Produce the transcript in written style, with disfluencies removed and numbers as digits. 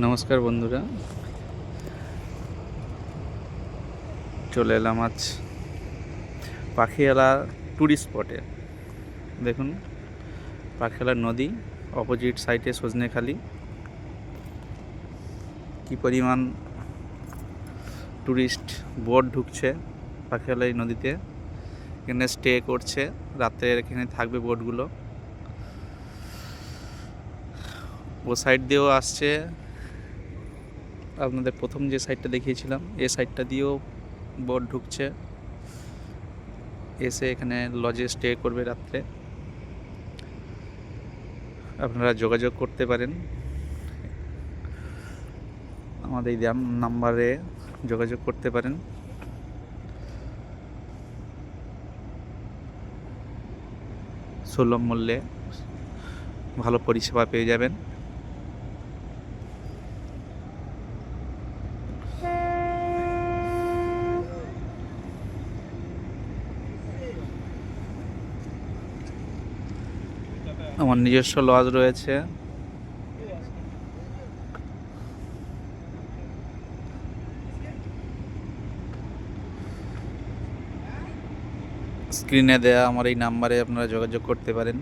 নমস্কার বন্ধুরা, চলে এলাম আজ পাখিয়ালা ট্যুরিস্ট স্পটে। দেখুন, পাখিয়ালা নদী, অপোজিট সাইডে সজনেখালি। কি পরিমাণ ট্যুরিস্ট বোট ঢুকছে পাখিয়ালা এই নদীতে, এখানে স্টে করছে, রাতে এখানে থাকবে বোটগুলো। ও সাইড দিয়েও আসছে, আপনাদের প্রথম যে সাইডটা দেখিয়েছিলাম এই সাইডটা দিয়েও বোট ঢুকছে, এসে এখানে লজে স্টে করবে রাত্রে। আপনারা যোগাযোগ করতে পারেন, আমাদের এই নাম্বারে যোগাযোগ করতে পারেন। সুলভ মূল্যে ভালো পরিষেবা পেয়ে যাবেন। আমার নিজস্ব লজ রয়েছে, স্ক্রিনে দেয়া আমার এই নাম্বারে আপনারা যোগাযোগ করতে পারেন।